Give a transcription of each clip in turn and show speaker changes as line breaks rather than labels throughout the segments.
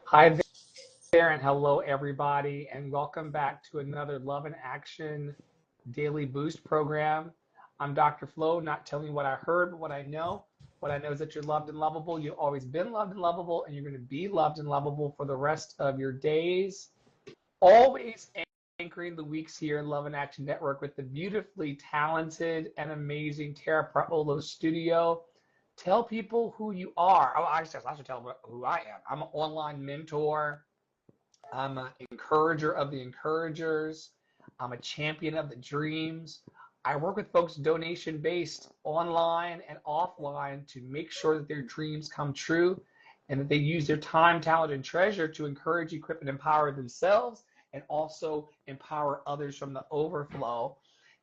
Hi there, and hello, everybody, and welcome back to another Love in Action Daily Boost program. I'm Dr. Flo, not telling you what I heard, but what I know. What I know is that you're loved and lovable. You've always been loved and lovable, and you're going to be loved and lovable for the rest of your days. Always anchoring the weeks here in Love in Action Network with the beautifully talented and amazing Tara Priolo studio. Tell people who you are. Oh, I should tell them who I am. I'm an online mentor. I'm an encourager of the encouragers. I'm a champion of the dreams. I work with folks donation based online and offline to make sure that their dreams come true and that they use their time, talent, and treasure to encourage, equip, and empower themselves and also empower others from the overflow.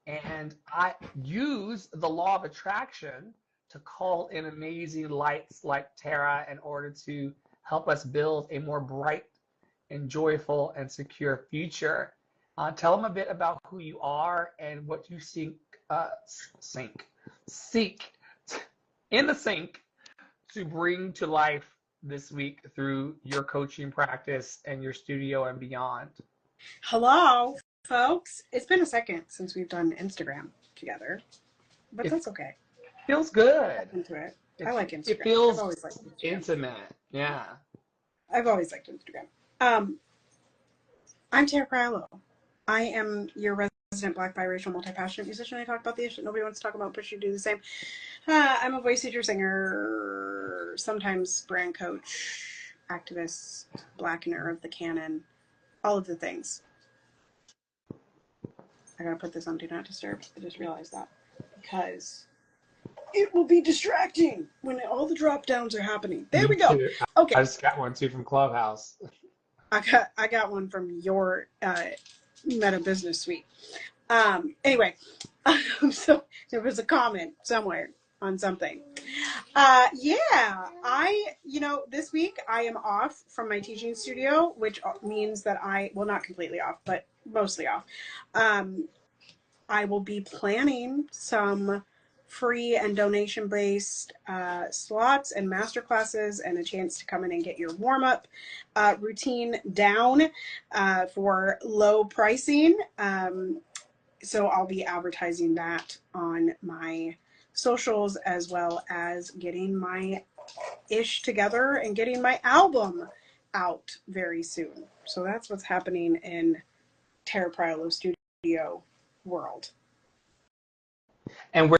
And I use the law of attraction to call in amazing lights like Tara in order to help us build a more bright and joyful and secure future. Tell them a bit about who you are and what you seek in the sink to bring to life this week through your coaching practice and your studio and beyond.
Hello, folks. It's been a second since we've done Instagram together, but that's okay.
Feels good.
Into it. I like Instagram.
It feels
I've always liked Instagram.
intimate. Yeah.
I've always liked Instagram. I'm Tara Priolo. I am your resident Black biracial multi-passionate musician. I talk about the issue that nobody wants to talk about, but you do the same. I'm a voice teacher, singer, sometimes brand coach, activist, blackener of the canon, all of the things. I gotta put this on Do Not Disturb. I just realized that because it will be distracting when all the drop downs are happening. There we go. Okay.
I just got one too from Clubhouse.
I got one from your Meta Business Suite. Anyway, so there was a comment somewhere on something. This week I am off from my teaching studio, which means that not completely off, but mostly off. I will be planning some free and donation-based slots and masterclasses and a chance to come in and get your warm-up routine down for low pricing. So I'll be advertising that on my socials as well as getting my ish together and getting my album out very soon. So that's what's happening in Tara Priolo studio world.
And where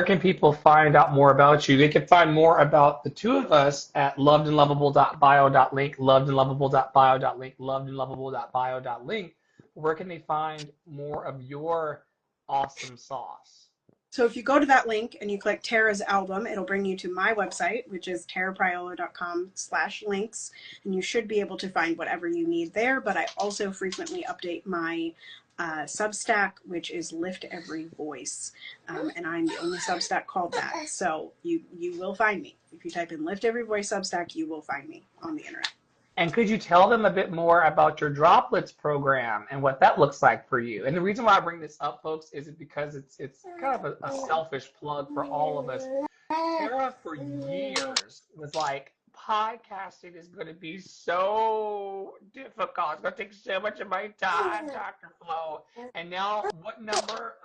can people find out more about you? They can find more about the two of us at lovedandlovable.bio.link, lovedandlovable.bio.link, lovedandlovable.bio.link. Where can they find more of your awesome sauce?
So if you go to that link and you click Tara's album, it'll bring you to my website, which is tarapriolo.com/links, and you should be able to find whatever you need there. But I also frequently update my Substack, which is Lift Every Voice, and I'm the only Substack called that. So you will find me. If you type in Lift Every Voice Substack, you will find me on the internet.
And could you tell them a bit more about your droplets program and what that looks like for you? And the reason why I bring this up, folks, is because it's kind of a selfish plug for all of us. Tara, for years, was like, podcasting is going to be so difficult. It's going to take so much of my time, Dr. Flo. And now, what number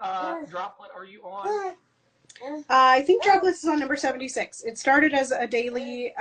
droplet are you on?
I think Droplets is on number 76. It started as a daily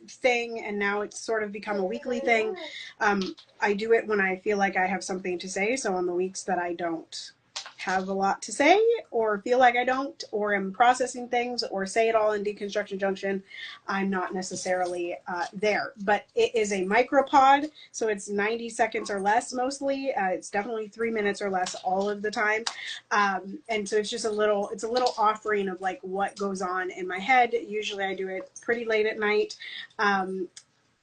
thing, and now it's sort of become a weekly thing. I do it when I feel like I have something to say. So on the weeks that I don't have a lot to say or feel like I don't, or am processing things or say it all in Deconstruction Junction, I'm not necessarily there. But it is a micropod, so it's 90 seconds or less mostly. It's definitely 3 minutes or less all of the time. And so it's just a little offering of like what goes on in my head. Usually I do it pretty late at night.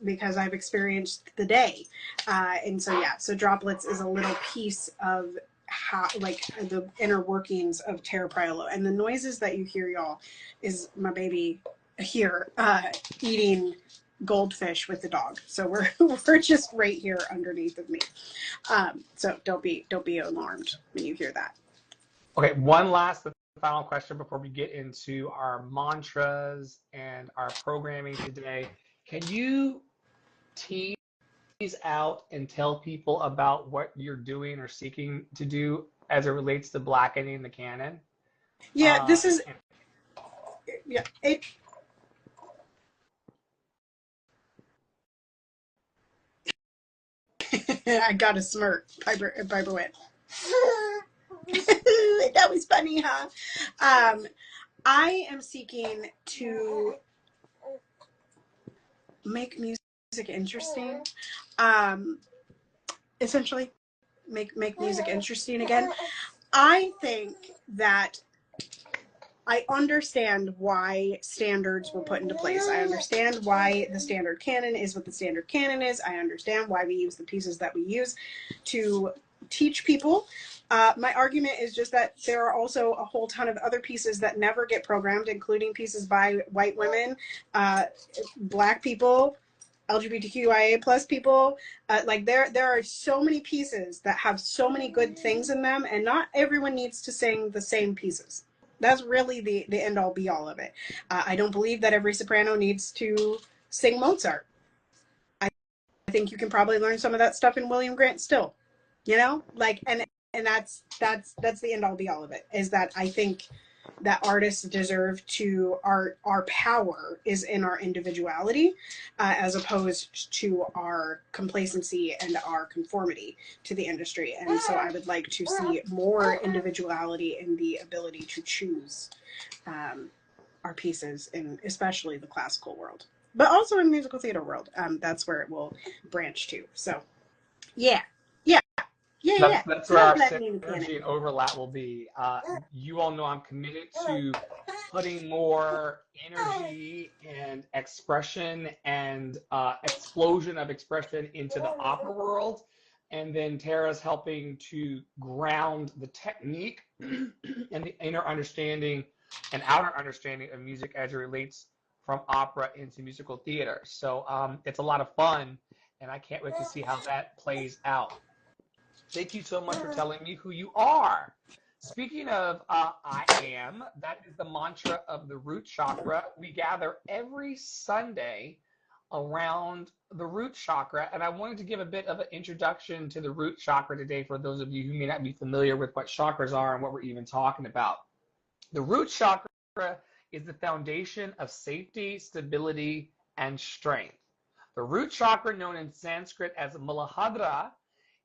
Because I've experienced the day. And so, yeah, so Droplets is a little piece of how, like, the inner workings of Tara Priolo. And the noises that you hear, y'all, is my baby here eating goldfish with the dog. So we're just right here underneath of me. So don't be alarmed when you hear that.
Okay, one last final question before we get into our mantras and our programming today. Can you tease out and tell people about what you're doing or seeking to do as it relates to blackening the canon?
Yeah, this is,
And
yeah, I got a smirk. Piper went, that was funny, huh? I am seeking to make music interesting. Um, essentially, make music interesting again. I think that I understand why standards were put into place. I understand why the standard canon is what the standard canon is. I understand why we use the pieces that we use to teach people. My argument is just that there are also a whole ton of other pieces that never get programmed, including pieces by white women, black people, LGBTQIA plus people. Like there are so many pieces that have so many good things in them, and not everyone needs to sing the same pieces. That's really the end all be all of it. I don't believe that every soprano needs to sing Mozart. I think you can probably learn some of that stuff in William Grant still. You know, like and that's the end all be all of it. Is that I think that artists deserve to our power is in our individuality, as opposed to our complacency and our conformity to the industry. And so I would like to see more individuality in the ability to choose our pieces in especially the classical world, but also in musical theater world. That's where it will branch to. So yeah, yeah, yeah.
that's where
Love
our
Blackening the Canon.
synergy and overlap will be. You all know I'm committed to putting more energy and expression and explosion of expression into the opera world. And then Tara's helping to ground the technique and the inner understanding and outer understanding of music as it relates from opera into musical theater. So it's a lot of fun, and I can't wait to see how that plays out. Thank you so much for telling me who you are. Speaking of I am, that is the mantra of the root chakra. We gather every Sunday around the root chakra, and I wanted to give a bit of an introduction to the root chakra today for those of you who may not be familiar with what chakras are and what we're even talking about. The root chakra is the foundation of safety, stability, and strength. The root chakra, known in Sanskrit as Muladhara,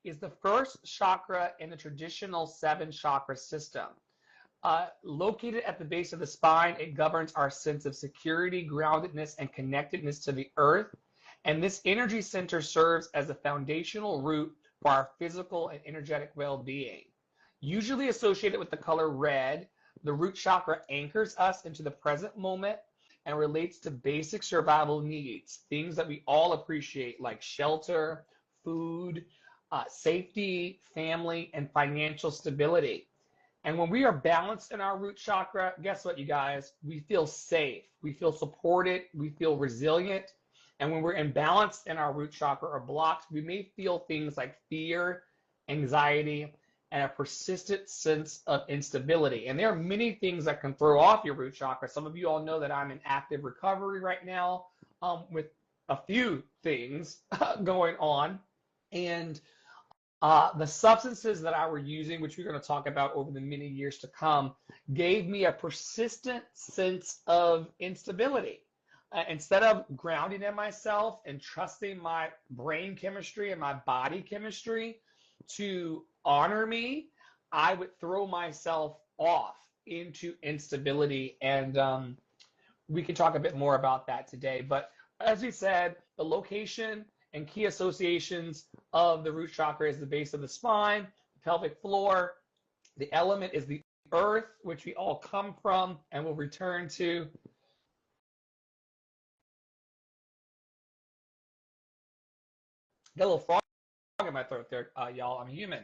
is the first chakra in the traditional seven chakra system. Located at the base of the spine, it governs our sense of security, groundedness, and connectedness to the earth. And this energy center serves as a foundational root for our physical and energetic well-being. Usually associated with the color red, the root chakra anchors us into the present moment and relates to basic survival needs, things that we all appreciate, like shelter, food, safety, family, and financial stability. And when we are balanced in our root chakra, guess what, you guys? We feel safe, we feel supported, we feel resilient. And when we're imbalanced in our root chakra or blocked, we may feel things like fear, anxiety, and a persistent sense of instability. And there are many things that can throw off your root chakra. Some of you all know that I'm in active recovery right now with a few things going on. And the substances that I were using, which we're going to talk about over the many years to come, gave me a persistent sense of instability. Instead of grounding in myself and trusting my brain chemistry and my body chemistry to honor me, I would throw myself off into instability. And we can talk a bit more about that today. But as we said, the location and key associations of the root chakra is the base of the spine, pelvic floor. The element is the earth, which we all come from and will return to. Got a little frog in my throat there, y'all. I'm human.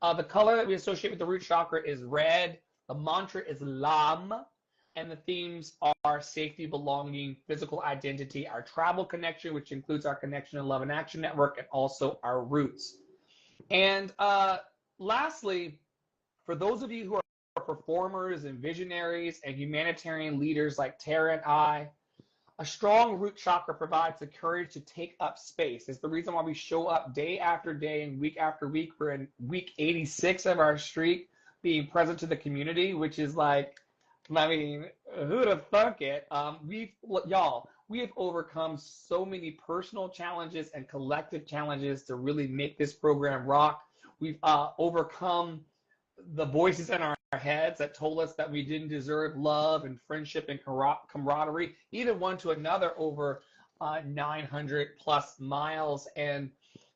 The color that we associate with the root chakra is red. The mantra is Lam. And the themes are safety, belonging, physical identity, our travel connection, which includes our connection and love and action network, and also our roots. And lastly, for those of you who are performers and visionaries and humanitarian leaders like Tara and I, A strong root chakra provides the courage to take up space. It's the reason why we show up day after day and week after week. We're in week 86 of our streak, being present to the community, which is like, I mean, who'd have thunk it? We have overcome so many personal challenges and collective challenges to really make this program rock. We've overcome the voices in our heads that told us that we didn't deserve love and friendship and camaraderie, even one to another over 900 plus miles. And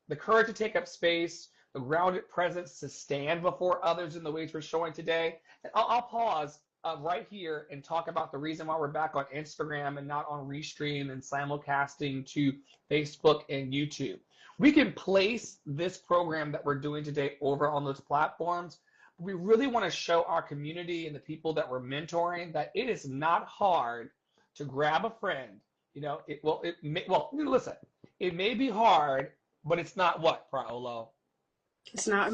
the courage to take up space, the grounded presence to stand before others in the ways we're showing today. And I'll pause right here and talk about the reason why we're back on Instagram and not on Restream and simulcasting to Facebook and YouTube. We can place this program that we're doing today over on those platforms. We really want to show our community and the people that we're mentoring that it is not hard to grab a friend. Listen, it may be hard, but it's not what, Priolo?
It's not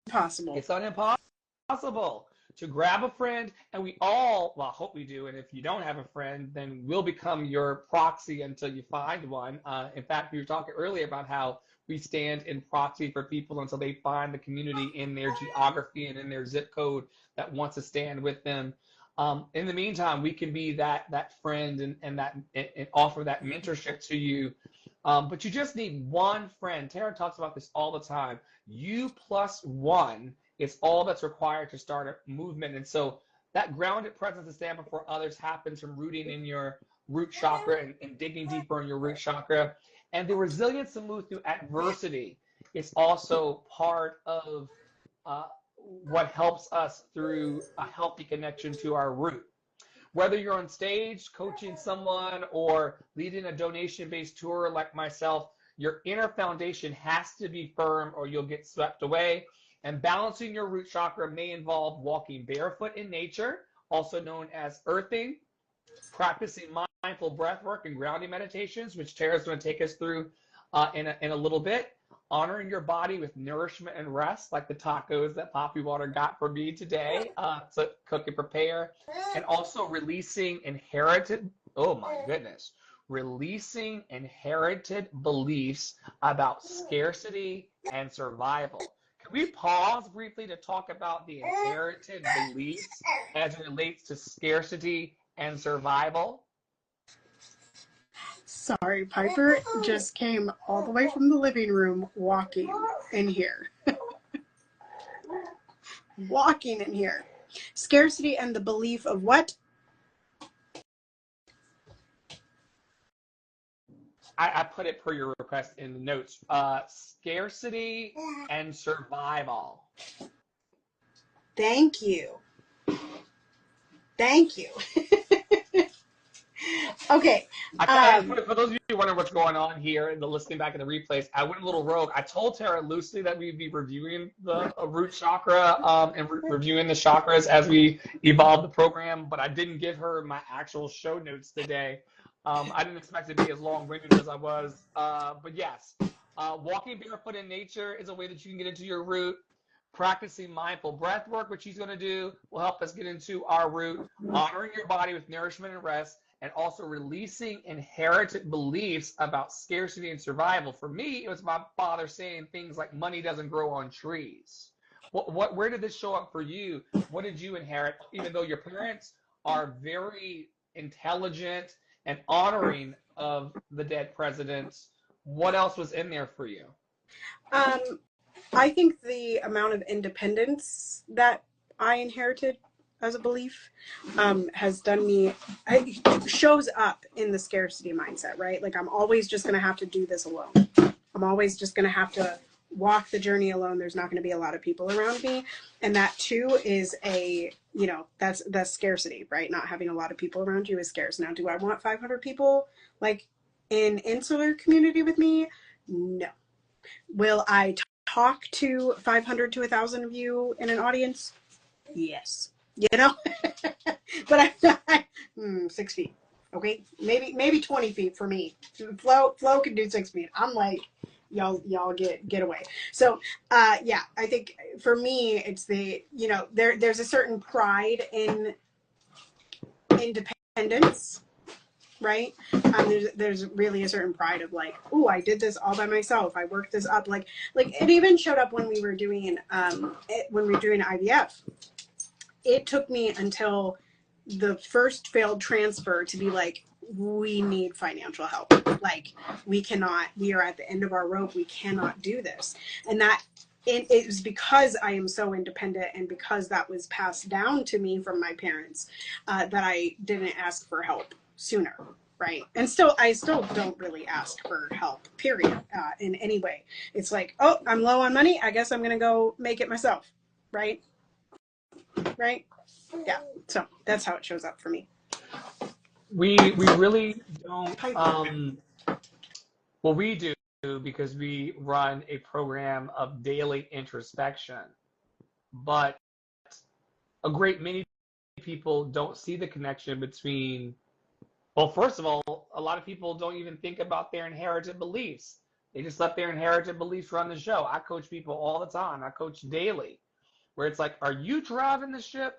impossible.
It's not impossible to grab a friend, and we all, well, I hope we do, and if you don't have a friend, then we'll become your proxy until you find one. In fact, we were talking earlier about how we stand in proxy for people until they find the community in their geography and in their zip code that wants to stand with them. In the meantime, we can be that friend and offer that mentorship to you. But you just need one friend. Tara talks about this all the time. You plus one is all that's required to start a movement. And so that grounded presence to stand before others happens from rooting in your root chakra and digging deeper in your root chakra. And the resilience to move through adversity is also part of what helps us through a healthy connection to our root. Whether you're on stage coaching someone or leading a donation-based tour like myself, your inner foundation has to be firm or you'll get swept away. And balancing your root chakra may involve walking barefoot in nature, also known as earthing, practicing mindful breath work and grounding meditations, which Tara's going to take us through in a little bit, honoring your body with nourishment and rest, like the tacos that Poppy Water got for me today, to cook and prepare, and also releasing releasing inherited beliefs about scarcity and survival. Can we pause briefly to talk about the inherited beliefs as it relates to scarcity and survival?
Sorry, Piper just came all the way from the living room walking in here. Walking in here. Scarcity and the belief of what?
I put it per your request in the notes. Scarcity and survival.
Thank you. Thank you. Okay.
For those of you who wonder what's going on here and the listening back in the replays, I went a little rogue. I told Tara loosely that we'd be reviewing the root chakra and reviewing the chakras as we evolve the program, but I didn't give her my actual show notes today. I didn't expect it to be as long-winded as I was. But yes, walking barefoot in nature is a way that you can get into your root. Practicing mindful breath work, which she's going to do, will help us get into our root. Honoring your body with nourishment and rest, and also releasing inherited beliefs about scarcity and survival. For me, it was my father saying things like money doesn't grow on trees. Where did this show up for you? What did you inherit? Even though your parents are very intelligent and honoring of the dead presidents, what else was in there for you?
I think the amount of independence that I inherited as a belief has done me, it shows up in the scarcity mindset, right? Like I'm always just going to have to do this alone. I'm always just going to have to walk the journey alone. There's not going to be a lot of people around me. And that too is that's scarcity, right? Not having a lot of people around you is scarce. Now, do I want 500 people like in insular community with me? No. Will I talk to 500 to 1,000 of you in an audience? Yes. But I'm not 6 feet. Okay, maybe 20 feet for me. Flo can do 6 feet. I'm like, y'all get away. So I think for me it's there's a certain pride in independence, right? There's really a certain pride of like, oh, I did this all by myself. I worked this up. Like it even showed up when we were doing IVF. It took me until the first failed transfer to be like, we need financial help. Like, we are at the end of our rope. We cannot do this. And that it was because I am so independent and because that was passed down to me from my parents, that I didn't ask for help sooner. Right. And I still don't really ask for help, period, in any way. It's like, oh, I'm low on money. I guess I'm going to go make it myself. Right. Right. Yeah. So that's how it shows up for me.
We really don't, well, we do, because we run a program of daily introspection, but a great many people don't see the connection between, well, first of all, a lot of people don't even think about their inherited beliefs. They just let their inherited beliefs run the show. I coach people all the time. I coach daily, where it's like, are you driving the ship?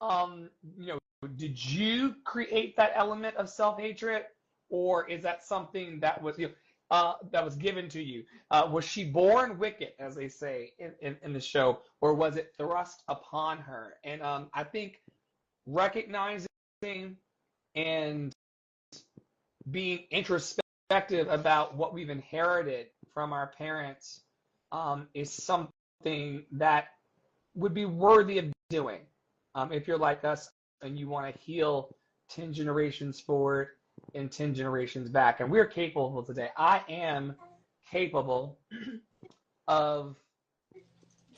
You know, did you create that element of self-hatred, or is that something that was, that was given to you? Was she born wicked, as they say in the show, or was it thrust upon her? And I think recognizing and being introspective about what we've inherited from our parents, is something that would be worthy of doing. If you're like us and you want to heal 10 generations forward and 10 generations back. And we're capable today. I am capable of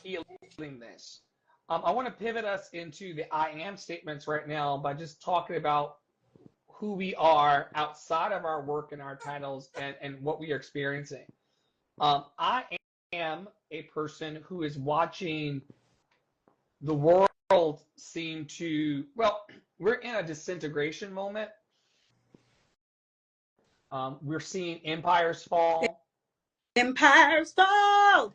healing this. I want to pivot us into the I am statements right now by just talking about who we are outside of our work and our titles, and what we are experiencing. I am a person who is watching the world seem to, well, we're in a disintegration moment. We're seeing empires fall.
Empires fall.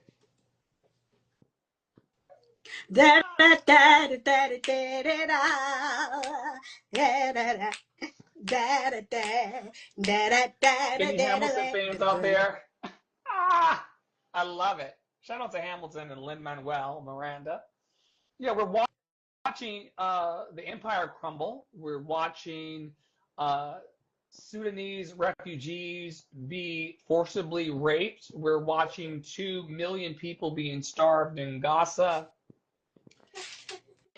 Da da da da da da da da da da da da.
Any Hamilton fans out there? Ah, I love it. Shout out to Hamilton and Lin-Manuel Miranda. Yeah, we're watching the empire crumble. We're watching Sudanese refugees be forcibly raped. We're watching 2 million people being starved in Gaza.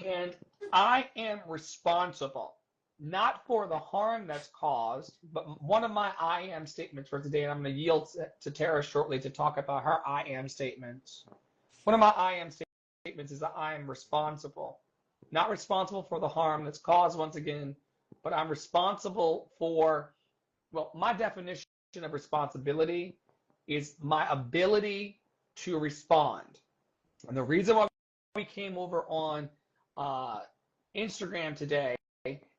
And I am responsible, not for the harm that's caused, but one of my I am statements for today, and I'm going to yield to Tara shortly to talk about her I am statements. One of my I am statements is that I am responsible. Not responsible for the harm that's caused, once again, but I'm responsible for, well, my definition of responsibility is my ability to respond. And the reason why we came over on Instagram today,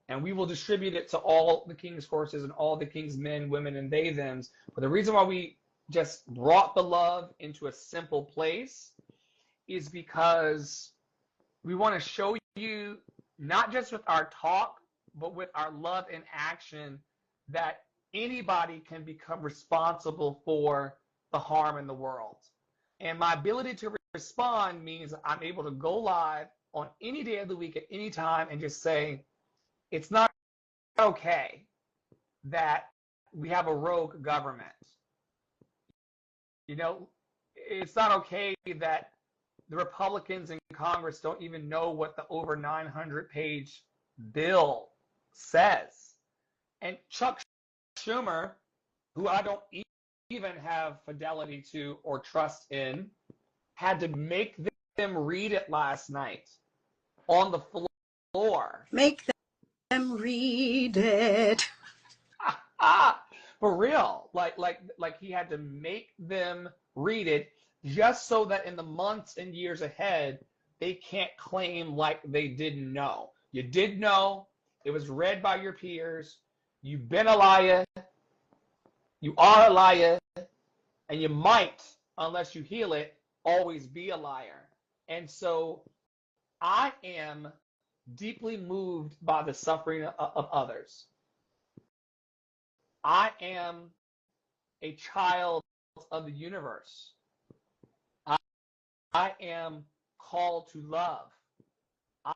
and we will distribute it to all the King's courses and all the King's men, women, and they, thems, but the reason why we just brought the love into a simple place is because we want to show you, not just with our talk, but with our love in action, that anybody can become responsible for the harm in the world. And my ability to respond means I'm able to go live on any day of the week at any time and just say, it's not okay that we have a rogue government. You know, it's not okay that the Republicans in Congress don't even know what the over 900-page bill says. And Chuck Schumer, who I don't even have fidelity to or trust in, had to make them read it last night on the floor.
Make them read it.
For real. Like he had to make them read it just so that in the months and years ahead, they can't claim like they didn't know. You did know. It was read by your peers. You've been a liar. You are a liar. And you might, unless you heal it, always be a liar. And so I am deeply moved by the suffering of others. I am a child of the universe. I, I am called to love. I,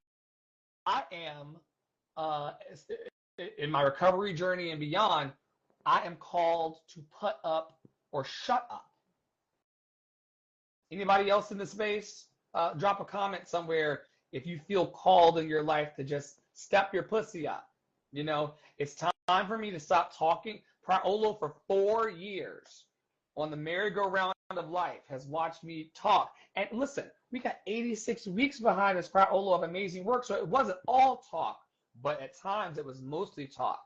I am, uh, in my recovery journey and beyond, I am called to put up or shut up. Anybody else in the space? Drop a comment somewhere if you feel called in your life to just step your pussy up. You know, it's time for me to stop talking. Priolo for 4 years on the merry-go-round of life has watched me talk. And listen, we got 86 weeks behind us, Priolo, of amazing work. So it wasn't all talk, but at times it was mostly talk.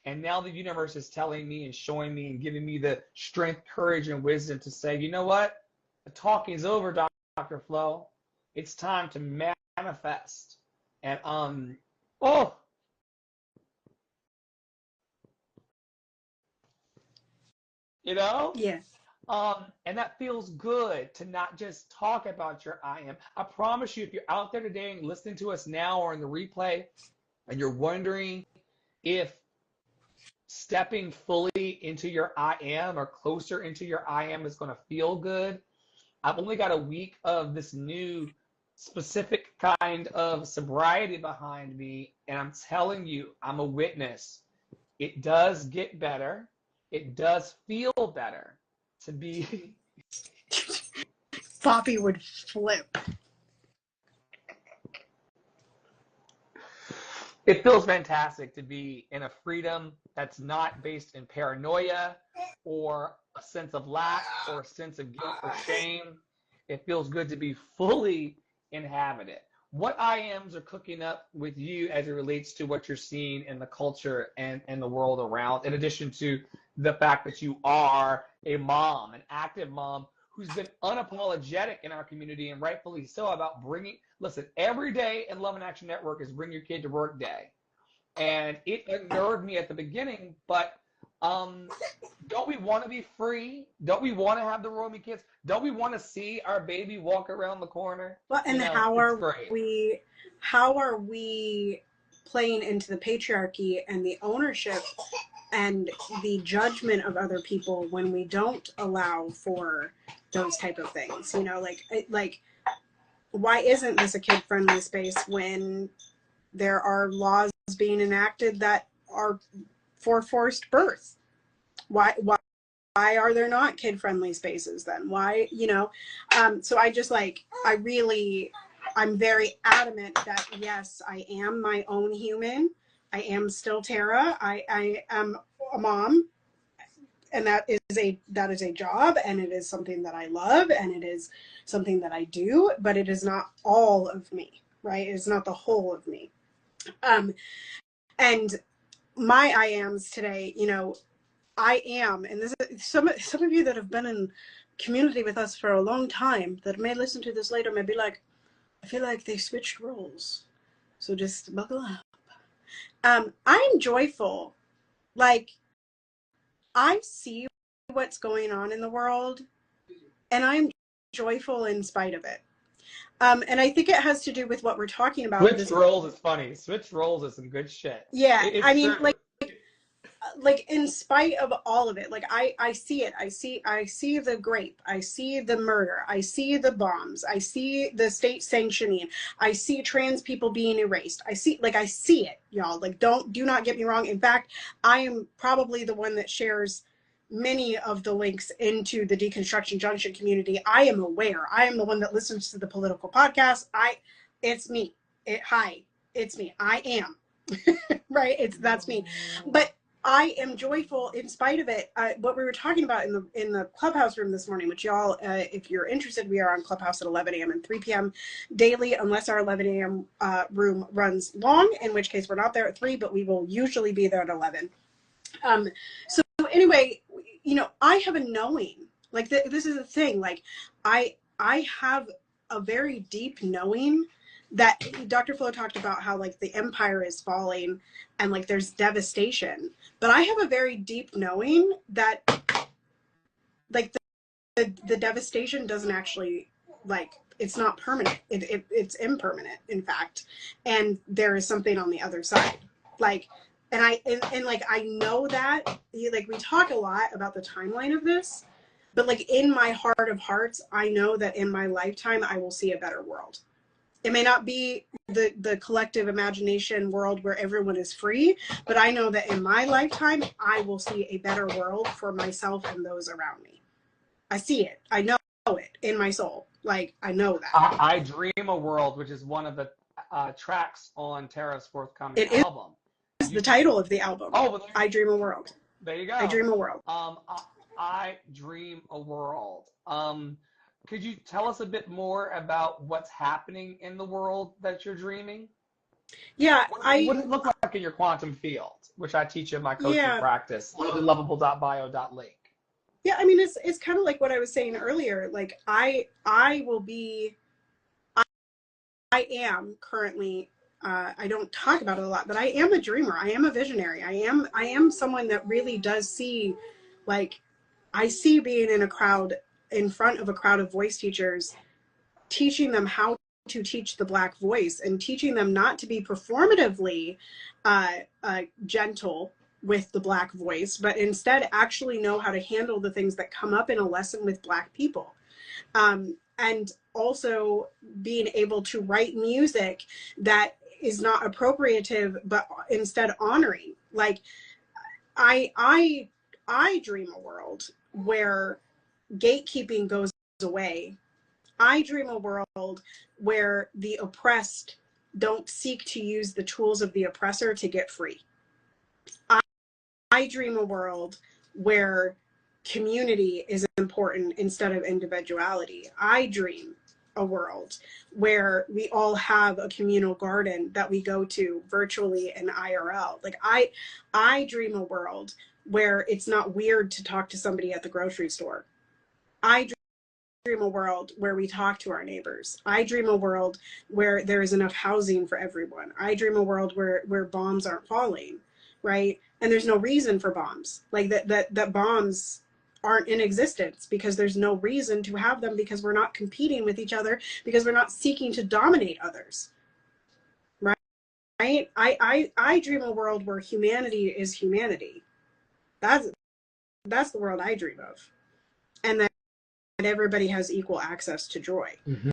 And now the universe is telling me and showing me and giving me the strength, courage, and wisdom to say, you know what? The talking is over, Dr. Flo. It's time to manifest. And oh, you know,
Yeah.
and that feels good to not just talk about your I am. I promise you, if you're out there today and listening to us now or in the replay, and you're wondering if stepping fully into your I am or closer into your I am is going to feel good, I've only got a week of this new specific kind of sobriety behind me, and I'm telling you, I'm a witness. It does get better. It does feel better to be.
Poppy would flip.
It feels fantastic to be in a freedom that's not based in paranoia or a sense of lack or a sense of guilt or shame. It feels good to be fully inhabited. What I ams are cooking up with you as it relates to what you're seeing in the culture and the world around, in addition to the fact that you are a mom, an active mom who's been unapologetic in our community, and rightfully so, about bringing, listen, every day in Love and Action Network is Bring Your Kid to Work Day. And it unnerved me at the beginning, but don't we want to be free? Don't we want to have the roaming kids? Don't we want to see our baby walk around the corner?
Well, and
It's great.
how are we playing into the patriarchy and the ownership and the judgment of other people when we don't allow for those type of things? You know, like why isn't this a kid-friendly space when there are laws being enacted that are for forced birth? Why are there not kid-friendly spaces then? Why, you know? So I'm very adamant that yes, I am my own human. I am still Tara. I am a mom, and that is a job, and it is something that I love, and it is something that I do, but it is not all of me, right? It's not the whole of me. And my I ams today, you know, I am, and this is some of you that have been in community with us for a long time that may listen to this later may be like, I feel like they switched roles. So just buckle up. I'm joyful. Like, I see what's going on in the world, and I'm joyful in spite of it. And I think it has to do with what we're talking about.
Switch roles is funny. Switch roles is some good shit.
Yeah, I mean,
true.
like in spite of all of it, like I see it. I see the grape. I see the murder. I see the bombs. I see the state sanctioning. I see trans people being erased. I see it, y'all. Like, do not get me wrong. In fact, I am probably the one that shares many of the links into the Deconstruction Junction community. I am aware. I am the one that listens to the political podcast. It's me. It's me. I am. Right? That's me. But I am joyful in spite of it. What we were talking about in the Clubhouse room this morning, which y'all, if you're interested, we are on Clubhouse at 11 a.m. and 3 p.m. daily, unless our 11 a.m. Room runs long, in which case we're not there at 3, but we will usually be there at 11. So anyway, you know, I have a knowing. Like, this is the thing. Like, I have a very deep knowing that Dr. Flo talked about how, like, the empire is falling and, like, there's devastation. But I have a very deep knowing that, like, the devastation doesn't actually, like, it's not permanent. It's impermanent, in fact. And there is something on the other side. Like, And like I know that like we talk a lot about the timeline of this, but like in my heart of hearts, I know that in my lifetime I will see a better world. It may not be the collective imagination world where everyone is free, but I know that in my lifetime I will see a better world for myself and those around me. I see it. I know it in my soul. Like I know that.
I Dream a World, which is one of the tracks on Tara's forthcoming
It is
album.
the title of the album.
Oh, well,
I Dream a World.
there you go.
I Dream a World.
I Dream a World. Could you tell us a bit more about what's happening in the world that you're dreaming?
Yeah,
What does it look like in your quantum field, which I teach in my coaching practice, lovable.bio.link.
Yeah, I mean it's kind of like what I was saying earlier. Like I am currently I don't talk about it a lot, but I am a dreamer. I am a visionary. I am someone that really does see, like I see being in front of a crowd of voice teachers, teaching them how to teach the Black voice and teaching them not to be performatively gentle with the Black voice, but instead actually know how to handle the things that come up in a lesson with Black people. And also being able to write music that is not appropriative, but instead honoring. Like I dream a world where gatekeeping goes away. I dream a world where the oppressed don't seek to use the tools of the oppressor to get free. I dream a world where community is important instead of individuality. I dream a world where we all have a communal garden that we go to virtually and IRL. Like I dream a world where it's not weird to talk to somebody at the grocery store. I dream a world where we talk to our neighbors. I dream a world where there is enough housing for everyone. I dream a world where bombs aren't falling, right? And there's no reason for bombs. Like that bombs aren't in existence because there's no reason to have them, because we're not competing with each other, because we're not seeking to dominate others, right? I dream a world where humanity is humanity. That's the world I dream of. And that everybody has equal access to joy.
Mm-hmm.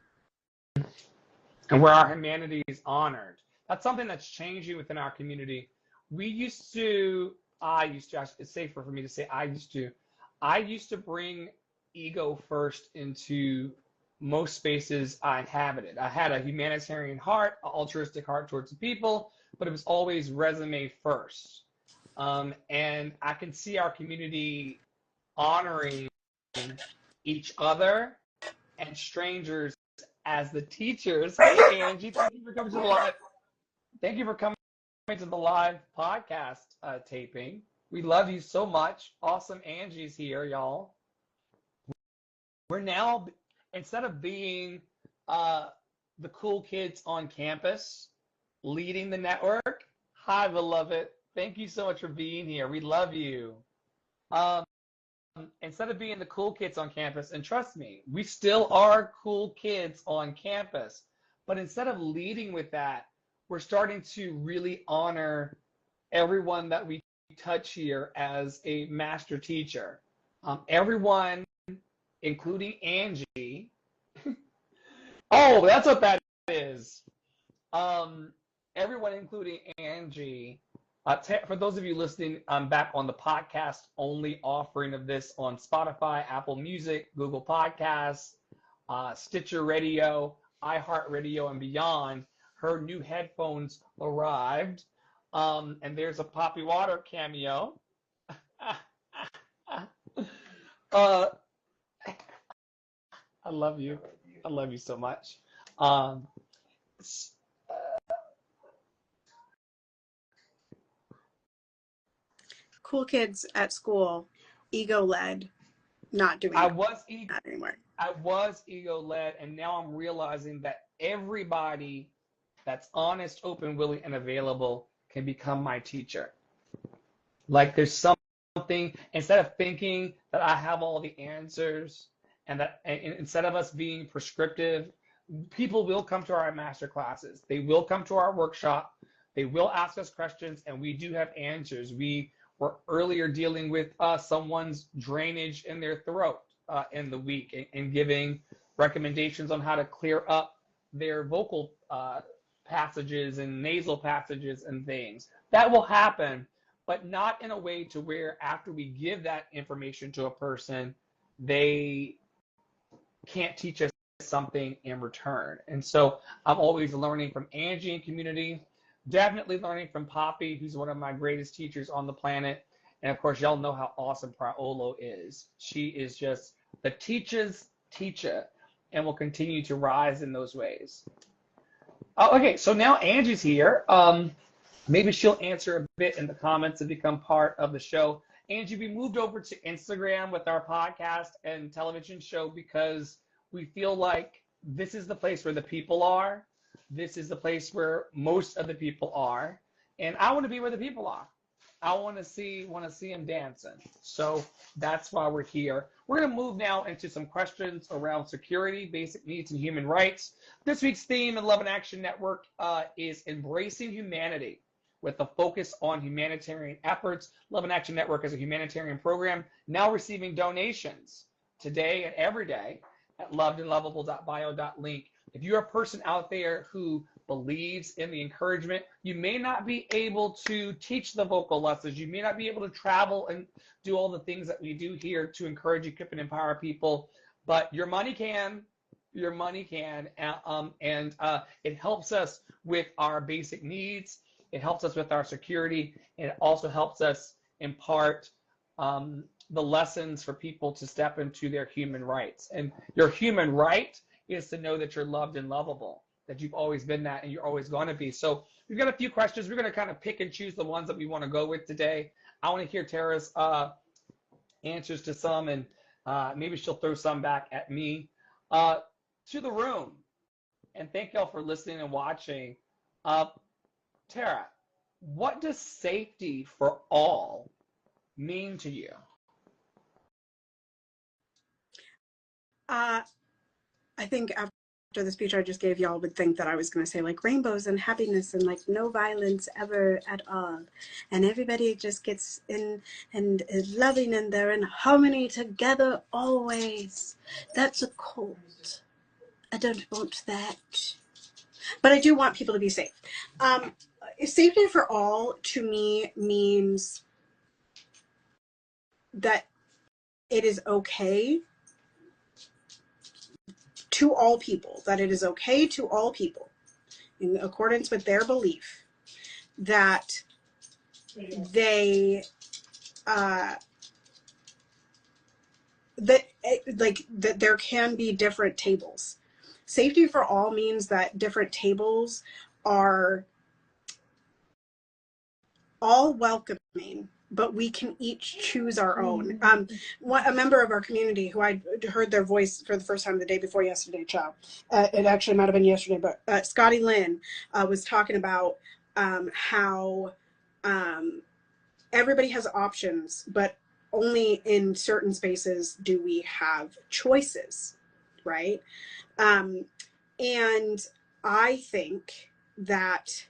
And where our humanity is honored. That's something that's changing within our community. It's safer for me to say I used to bring ego first into most spaces I inhabited. I had a humanitarian heart, an altruistic heart towards the people, but it was always resume first. And I can see our community honoring each other and strangers as the teachers. Hey, Angie, thank you for coming to the live. Thank you for coming to the live podcast taping. We love you so much. Awesome Angie's here, y'all. We're now, instead of being the cool kids on campus leading the network, hi, beloved. Thank you so much for being here. We love you. Instead of being the cool kids on campus, and trust me, we still are cool kids on campus, but instead of leading with that, we're starting to really honor everyone that we touch here as a master teacher. Everyone, including Angie. Oh, that's what that is. Everyone, including Angie. For those of you listening, I'm back on the podcast only offering of this on Spotify, Apple Music, Google Podcasts, Stitcher Radio, iHeartRadio, and beyond. Her new headphones arrived, and there's a Poppy Water cameo. I love you. I love you so much.
Cool kids at school, ego-led, not doing that anymore.
I was ego-led, and now I'm realizing that everybody that's honest, open, willing, and available can become my teacher. Like there's something, instead of thinking that I have all the answers, and instead of us being prescriptive, people will come to our master classes. They will come to our workshop. They will ask us questions, and we do have answers. We were earlier dealing with someone's drainage in their throat in the week, and giving recommendations on how to clear up their vocal passages and nasal passages and things. That will happen, but not in a way to where after we give that information to a person, they can't teach us something in return. And so I'm always learning from Angie and community, definitely learning from Poppy, who's one of my greatest teachers on the planet. And of course, y'all know how awesome Priolo is. She is just the teacher's teacher and will continue to rise in those ways. Oh, okay, so now Angie's here. Maybe she'll answer a bit in the comments and become part of the show. Angie, we moved over to Instagram with our podcast and television show because we feel like this is the place where the people are. This is the place where most of the people are. And I want to be where the people are. I want to see them dancing. So that's why we're here. We're going to move now into some questions around security, basic needs, and human rights. This week's theme in Love and Action Network is embracing humanity, with a focus on humanitarian efforts. Love and Action Network is a humanitarian program now receiving donations today and every day at lovedandlovable.bio.link. If you're a person out there who believes in the encouragement, you may not be able to teach the vocal lessons. You may not be able to travel and do all the things that we do here to encourage, equip, and empower people, but your money can. Your money can, and it helps us with our basic needs. It helps us with our security, and it also helps us impart the lessons for people to step into their human rights. And your human right is to know that you're loved and lovable, that you've always been that and you're always going to be. So we've got a few questions. We're going to kind of pick and choose the ones that we want to go with today. I want to hear Tara's answers to some, and maybe she'll throw some back at me. To the room, and thank y'all for listening and watching. Tara, what does safety for all mean to you?
I think after the speech I just gave, y'all would think that I was going to say like rainbows and happiness and like no violence ever at all. And everybody just gets in and is loving and they're in harmony together always. That's a cult. I don't want that. But I do want people to be safe. Safety for all to me means that it is okay to all people, that it is okay to all people, in accordance with their belief, that they, that there can be different tables. Safety for all means that different tables are all welcoming, but we can each choose our own. A member of our community who I heard their voice for the first time the day before yesterday, it actually might have been yesterday, but Scotty Lynn was talking about how everybody has options, but only in certain spaces do we have choices, right? And I think that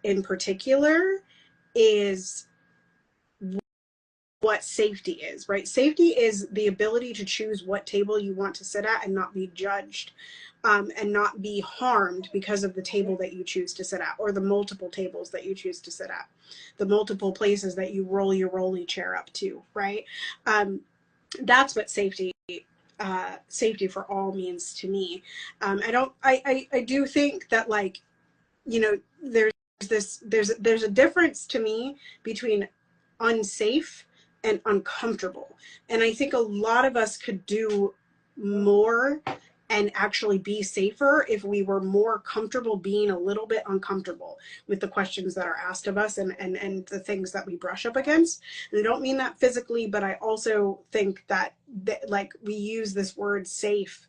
in particular is what safety is, right? Safety is the ability to choose what table you want to sit at and not be judged, and not be harmed because of the table that you choose to sit at, or the multiple tables that you choose to sit at, the multiple places that you roll your rolly chair up to, right? That's what safety for all means to me. I do think that, like, you know, there's a difference to me between unsafe and uncomfortable. And I think a lot of us could do more and actually be safer if we were more comfortable being a little bit uncomfortable with the questions that are asked of us and the things that we brush up against. And I don't mean that physically, but I also think that like we use this word safe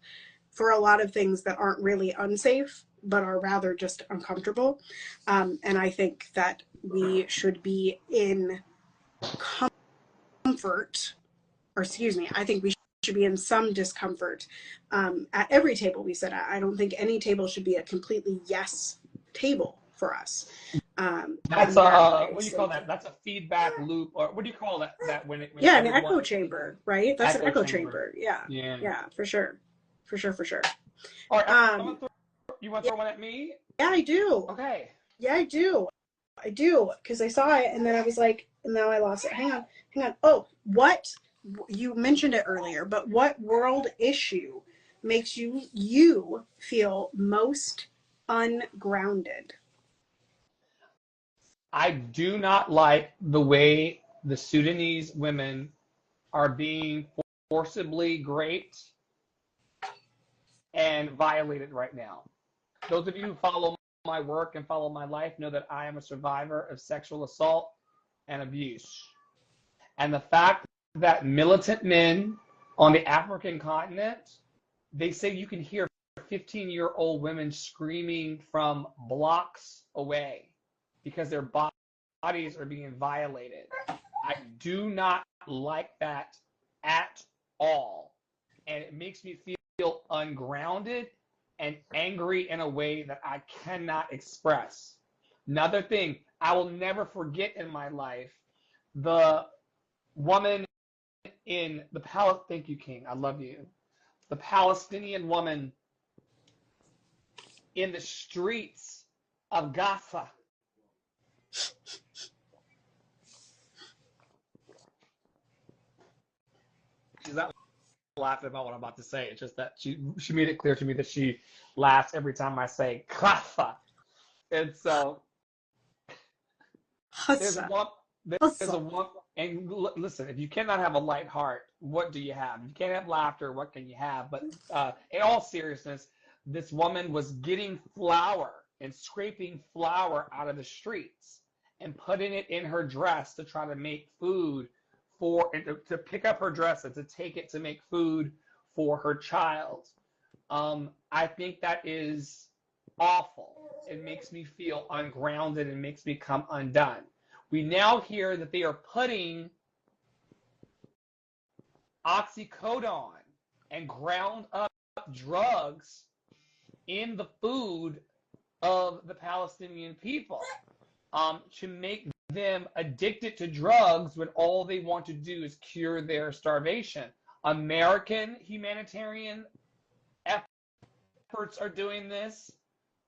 for a lot of things that aren't really unsafe, but are rather just uncomfortable. And I think that we should be in comfort, or excuse me, I think we should be in some discomfort at every table we sit at. I don't think any table should be a completely yes table for us.
That's
in that
a,
way.
what do you
So,
call that? That's a feedback loop, or what do you call that when
yeah, an
everyone
echo chamber, right? That's an
echo
echo
chamber?
chamber. Yeah,
Yeah.
yeah, for sure, for sure, for sure.
All right, I'm
Um,
gonna throw, you want to
yeah,
throw one at me?
yeah, I do.
Okay.
Yeah, I do, because I saw it and then I was like, and now I lost it. Hang on. Oh, what? You mentioned it earlier, but what world issue makes you feel most ungrounded?
I do not like the way the Sudanese women are being forcibly raped and violated right now. Those of you who follow my work and follow my life know that I am a survivor of sexual assault and abuse. And the fact that militant men on the African continent, they say you can hear 15-year-old women screaming from blocks away because their bodies are being violated. I do not like that at all. And it makes me feel ungrounded and angry in a way that I cannot express. Another thing, I will never forget in my life the woman in the palace. Thank you, King. I love you. The Palestinian woman in the streets of Gaza. She's not laughing about what I'm about to say. It's just that she made it clear to me that she laughs every time I say Gaza. And so there's
Hussa,
one there's a
hussa.
one and listen, if you cannot have a light heart, what do you have? You can't have laughter, what can you have? But in all seriousness, this woman was getting flour and scraping flour out of the streets and putting it in her dress to try to make food for and to pick up her dress and to take it to make food for her child. I think that is awful. It makes me feel ungrounded and makes me come undone. We now hear that they are putting oxycodone and ground up drugs in the food of the Palestinian people to make them addicted to drugs when all they want to do is cure their starvation. American humanitarian efforts are doing this.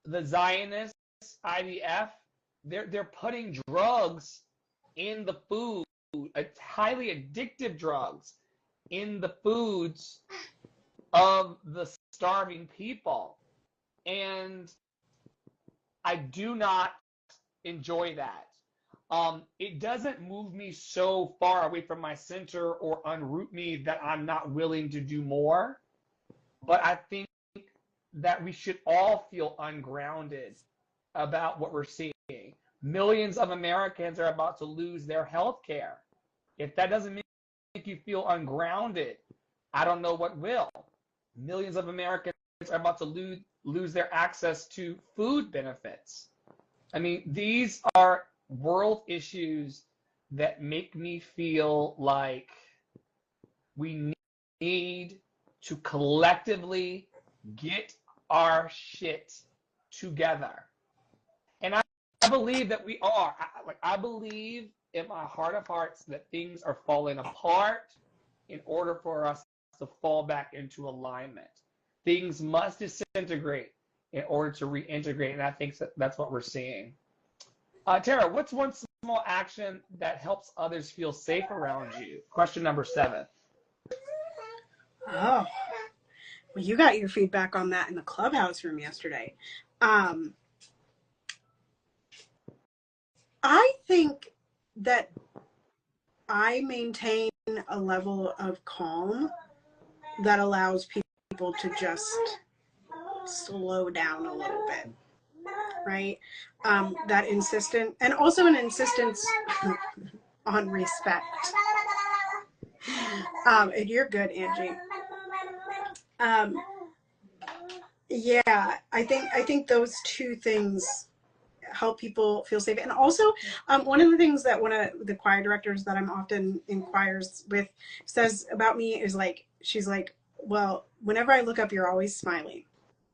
The Zionists, IDF, they're putting drugs in the food, highly addictive drugs in the foods of the starving people. And I do not enjoy that. It doesn't move me so far away from my center or unroot me that I'm not willing to do more. But I think that we should all feel ungrounded about what we're seeing. Millions of Americans are about to lose their health care. If that doesn't make you feel ungrounded, I don't know what will. Millions of Americans are about to lose their access to food benefits. I mean, these are world issues that make me feel like we need to collectively get our shit together. And I believe that we are. I believe in my heart of hearts that things are falling apart in order for us to fall back into alignment. Things must disintegrate in order to reintegrate, and I think that's what we're seeing. Tara, what's one small action that helps others feel safe around you? Question number 7.
Oh, well, you got your feedback on that in the clubhouse room yesterday. Um, I think that I maintain a level of calm that allows people to just slow down a little bit, right? That insistent, and also an insistence on respect. And you're good, Angie. Yeah, I think those two things help people feel safe. And also, one of the things that one of the choir directors that I'm often in choirs with says about me is like, she's like, well, whenever I look up, you're always smiling.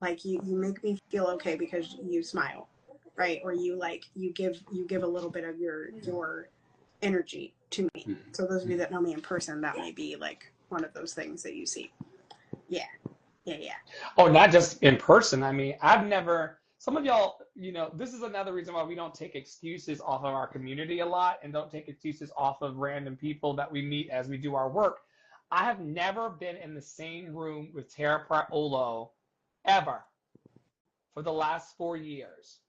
Like you make me feel okay because you smile. right? Where you like you give a little bit of your energy to me. So those of you that know me in person, that may be like one of those things that you see. Yeah, yeah, yeah.
Oh, not just in person. I mean, I've never, some of y'all, this is another reason why we don't take excuses off of our community a lot and don't take excuses off of random people that we meet as we do our work. I have never been in the same room with Tara Priolo ever for the last 4 years.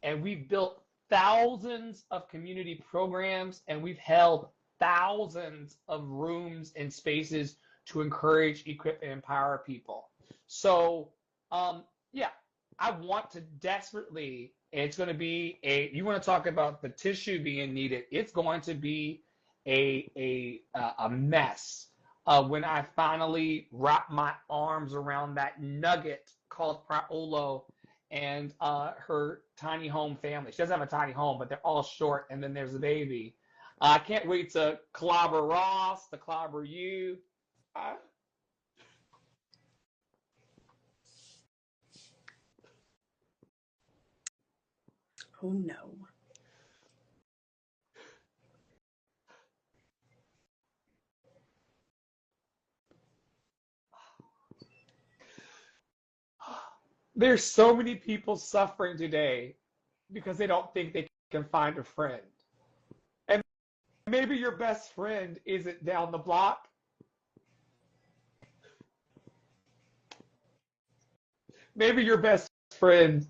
And we've built thousands of community programs, and we've held thousands of rooms and spaces to encourage, equip, and empower people. So, yeah, I want to desperately, it's going to be you want to talk about the tissue being needed, it's going to be a mess when I finally wrap my arms around that nugget called Priolo and her tiny home family. She doesn't have a tiny home, but they're all short, and then there's a baby. I can't wait to clobber Ross, to clobber you.
Oh no.
There's so many people suffering today because they don't think they can find a friend. And maybe your best friend isn't down the block. Maybe your best friend,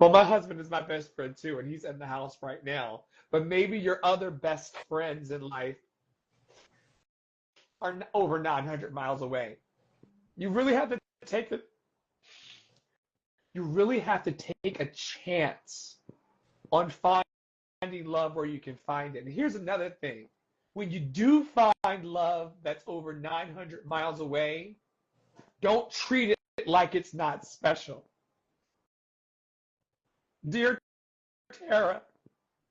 well, my husband is my best friend too, and he's in the house right now. But maybe your other best friends in life are over 900 miles away. You really have to take the, you really have to take a chance on finding love where you can find it. And here's another thing. When you do find love that's over 900 miles away, don't treat it like it's not special. Dear Tara,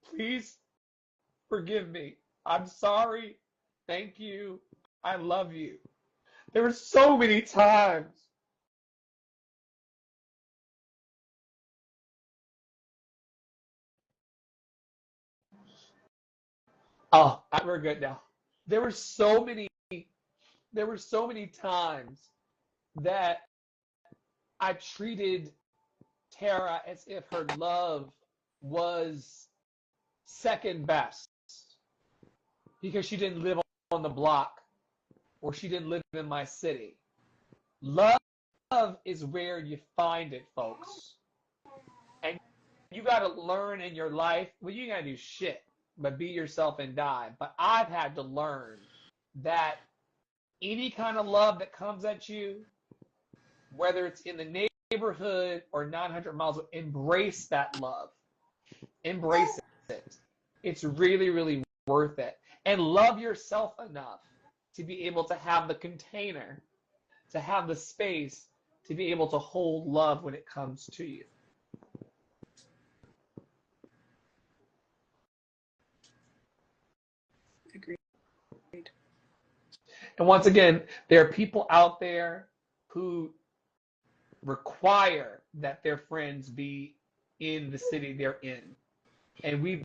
please forgive me. I'm sorry. Thank you. I love you. There were so many times. Oh, we're good now. There were so many there were so many times that I treated Tara as if her love was second best because she didn't live on the block or she didn't live in my city. Love is where you find it, folks. And you got to learn in your life, well, you got to do shit, but be yourself and die. But I've had to learn that any kind of love that comes at you, whether it's in the neighborhood or 900 miles, embrace that love. Embrace it. It's really, really worth it. And love yourself enough to be able to have the container, to have the space, to be able to hold love when it comes to you.
Agreed.
And once again, there are people out there who require that their friends be in the city they're in. And we've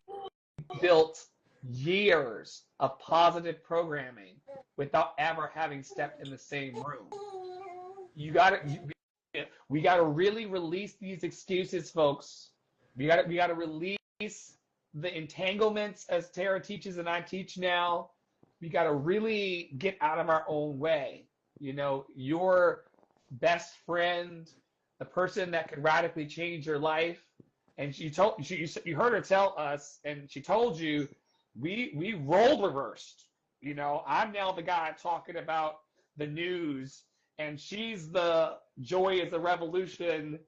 built years of positive programming without ever having stepped in the same room. We got to really release these excuses, folks. We got to release the entanglements as Tara teaches and I teach now. We got to really get out of our own way. Your best friend, the person that could radically change your life, and you heard her tell us, and she told you, we role reversed. I'm now the guy talking about the news, and she's the joy is the revolution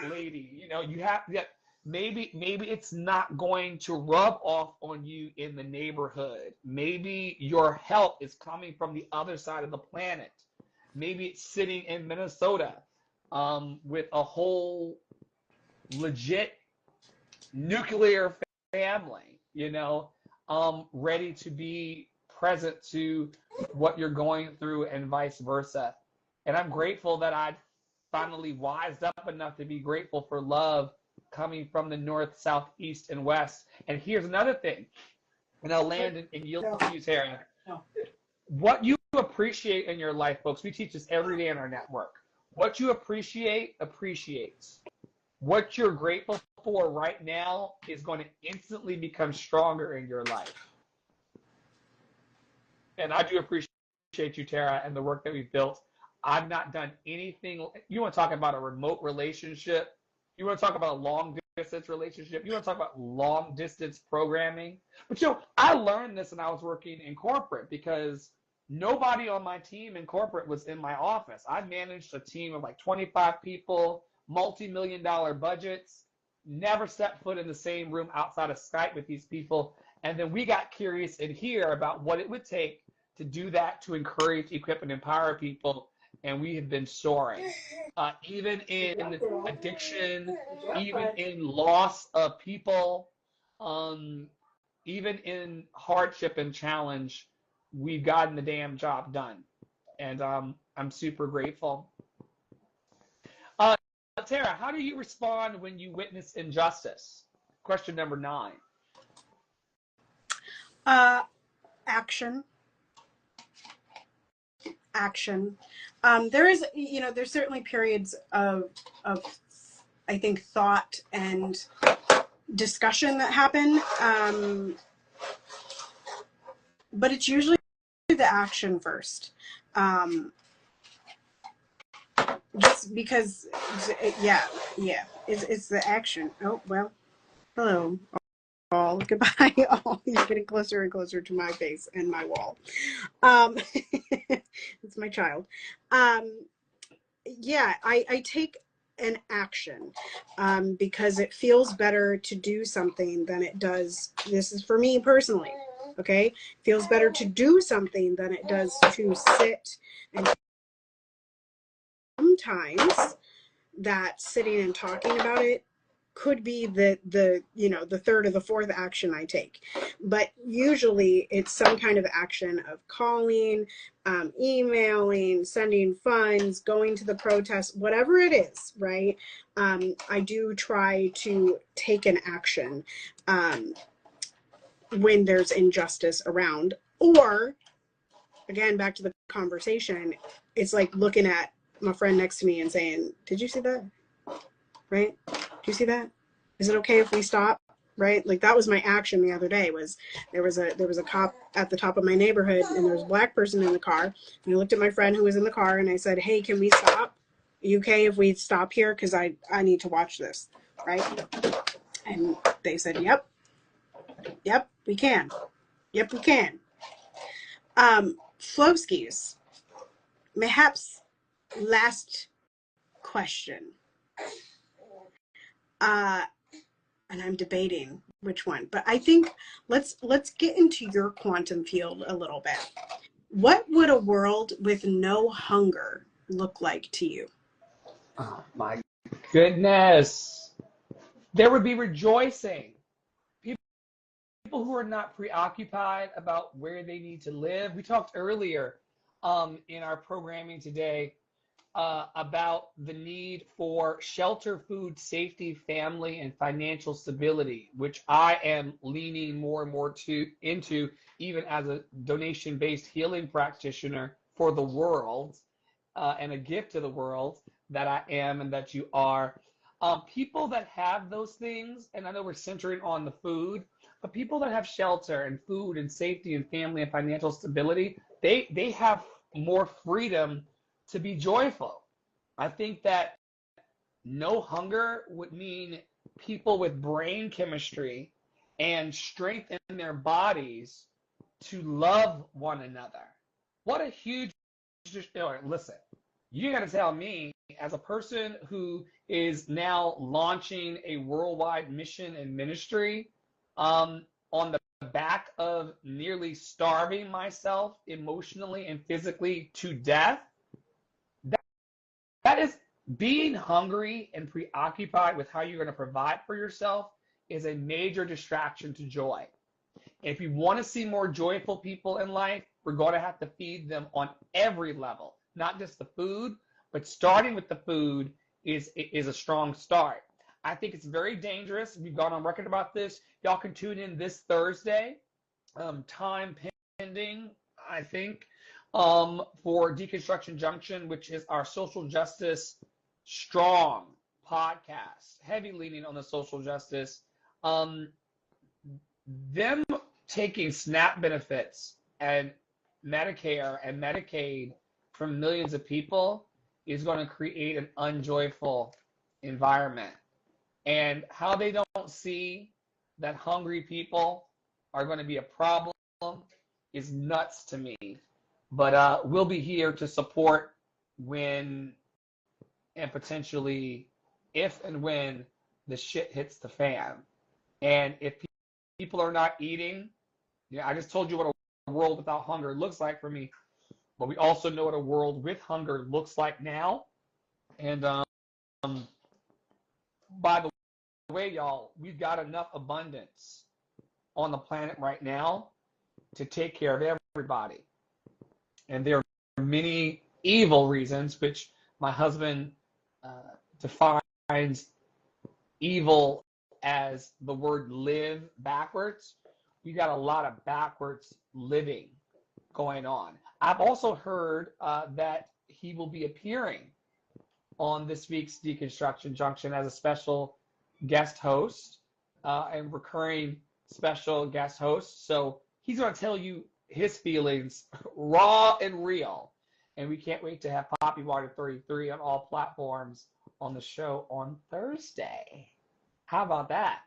lady. You have maybe it's not going to rub off on you in the neighborhood. Maybe your help is coming from the other side of the planet. Maybe it's sitting in Minnesota with a whole legit nuclear family, ready to be present to what you're going through and vice versa. And I'm grateful that I finally wised up enough to be grateful for love coming from the north, south, east, and west. And here's another thing, and I'll land and yield to you, Tara. What you appreciate in your life, folks, we teach this every day in our network. What you appreciate appreciates. What you're grateful for right now is going to instantly become stronger in your life. And I do appreciate you, Tara, and the work that we've built. I've not done anything. You want to talk about a remote relationship? You want to talk about a long distance relationship? You want to talk about long distance programming? But I learned this when I was working in corporate because nobody on my team in corporate was in my office. I managed a team of like 25 people, multi-million-dollar budgets, never stepped foot in the same room outside of Skype with these people. And then we got curious in here about what it would take to do that, to encourage, equip, and empower people. And we have been soaring. Even in addiction, even in loss of people, even in hardship and challenge, we've gotten the damn job done. And I'm super grateful. Tara, how do you respond when you witness injustice? Question number 9.
Action. There is, there's certainly periods of I think thought and discussion that happen, but it's usually the action first. Just because, it's the action. Oh, well, hello. All goodbye. Oh, you're getting closer and closer to my face and my wall. It's my child. I take an action because it feels better to do something than it does. This is for me personally. Okay, feels better to do something than it does to sit. And sometimes that sitting and talking about it could be the third or the fourth action I take, but usually it's some kind of action of calling, emailing, sending funds, going to the protest, whatever it is, right? I do try to take an action when there's injustice around. Or again, back to the conversation, it's like looking at my friend next to me and saying, did you see that? Right? Do you see that? Is it okay if we stop? Right? Like that was my action the other day. Was there was a cop at the top of my neighborhood and there was a black person in the car. And I looked at my friend who was in the car and I said, hey, can we stop? Are you okay if we stop here? Because I need to watch this. Right? And they said, yep, we can. Yep, we can. Flowskis, perhaps last question. And I'm debating which one, but I think let's get into your quantum field a little bit. What would a world with no hunger look like to you?
Oh my goodness. There would be rejoicing. People who are not preoccupied about where they need to live. We talked earlier in our programming today about the need for shelter, food, safety, family, and financial stability, which I am leaning more and more into, even as a donation-based healing practitioner for the world, and a gift to the world that I am and that you are. People that have those things, and I know we're centering on the food, but people that have shelter and food and safety and family and financial stability, they have more freedom to be joyful. I think that no hunger would mean people with brain chemistry and strength in their bodies to love one another. What a huge, listen, you got to tell me, as a person who is now launching a worldwide mission and ministry on the back of nearly starving myself emotionally and physically to death, that is being hungry and preoccupied with how you're going to provide for yourself is a major distraction to joy. If you want to see more joyful people in life, we're going to have to feed them on every level, not just the food, but starting with the food is a strong start. I think it's very dangerous. We've gone on record about this. Y'all can tune in this Thursday, time pending, I think, for Deconstruction Junction, which is our social justice strong podcast, heavy leaning on the social justice. Them taking SNAP benefits and Medicare and Medicaid from millions of people is going to create an unjoyful environment. And how they don't see that hungry people are going to be a problem is nuts to me. But we'll be here to support when and potentially if and when the shit hits the fan. And if people are not eating, I just told you what a world without hunger looks like for me, but we also know what a world with hunger looks like now. And by the way, y'all, we've got enough abundance on the planet right now to take care of everybody. And there are many evil reasons, which my husband defines evil as the word live backwards. We got a lot of backwards living going on. I've also heard that he will be appearing on this week's Deconstruction Junction as a special guest host and recurring special guest host. So he's going to tell you his feelings raw and real. And we can't wait to have Poppy Water 33 on all platforms on the show on Thursday. How about that?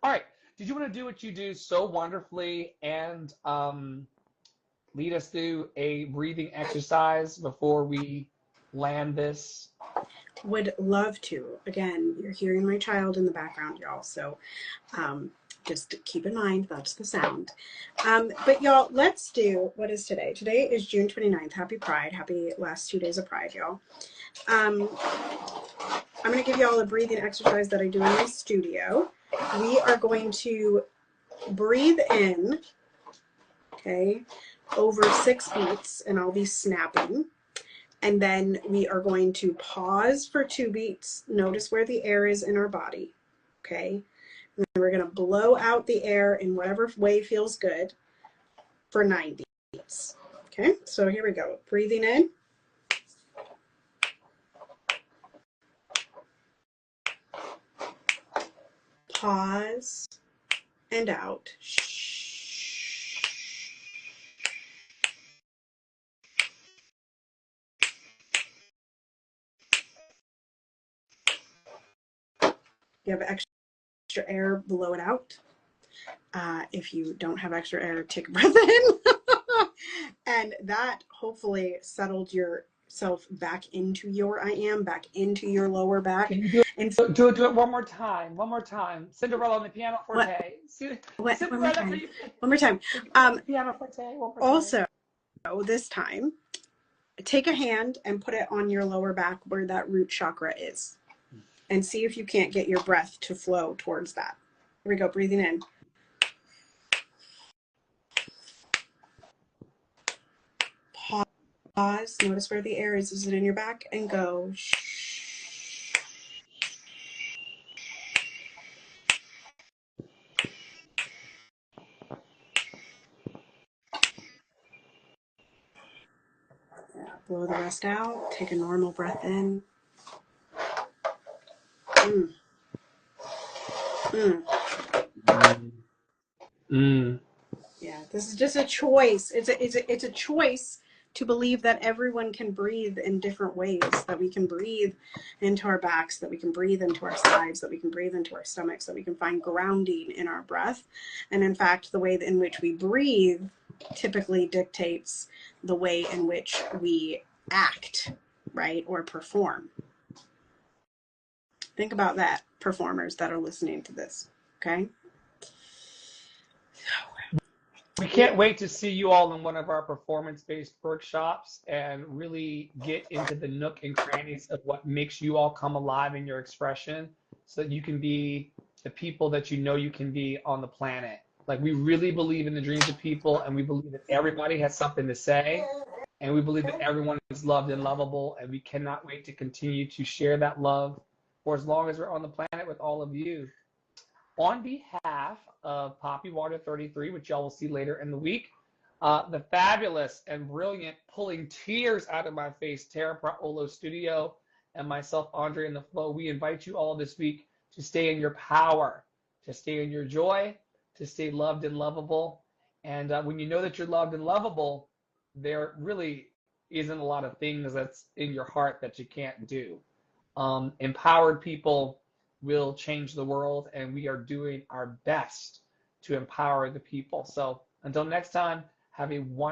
All right. Did you want to do what you do so wonderfully and lead us through a breathing exercise before we land this?
Would love to. Again, you're hearing my child in the background, y'all. So just keep in mind, that's the sound. But y'all, let's do, what is today? Today is June 29th. Happy Pride. Happy last 2 days of Pride, y'all. I'm going to give y'all a breathing exercise that I do in my studio. We are going to breathe in, okay, over 6 beats, and I'll be snapping. And then we are going to pause for 2 beats. Notice where the air is in our body, okay? And then we're going to blow out the air in whatever way feels good for 9 beats, okay? So here we go. Breathing in. Pause and out. You have extra air, blow it out. If you don't have extra air, take a breath in. And that hopefully settled yourself back into your I am, back into your lower back.
Can you do it one more time? One more time. Cinderella on the piano forte.
One more time.
Piano forte. One more time.
Also, this time, take a hand and put it on your lower back where that root chakra is. And see if you can't get your breath to flow towards that. Here we go, breathing in. Pause, notice where the air is. Is it in your back? And go. Yeah, blow the rest out. Take a normal breath in. Yeah, this is just a choice. It's a choice to believe that everyone can breathe in different ways, that we can breathe into our backs, that we can breathe into our sides, that we can breathe into our stomachs, that we can find grounding in our breath. And in fact, the way in which we breathe typically dictates the way in which we act, right, or perform. Think about that, performers that are listening to this, okay?
We can't wait to see you all in one of our performance-based workshops and really get into the nook and crannies of what makes you all come alive in your expression so that you can be the people that you know you can be on the planet. Like, we really believe in the dreams of people, and we believe that everybody has something to say, and we believe that everyone is loved and lovable, and we cannot wait to continue to share that love for as long as we're on the planet with all of you. On behalf of Poppy Water 33, which y'all will see later in the week, the fabulous and brilliant, pulling tears out of my face, Tara Priolo Studio, and myself, Andre in the Flow, we invite you all this week to stay in your power, to stay in your joy, to stay loved and lovable. And when you know that you're loved and lovable, there really isn't a lot of things that's in your heart that you can't do. Empowered people will change the world, and we are doing our best to empower the people. So until next time, have a wonderful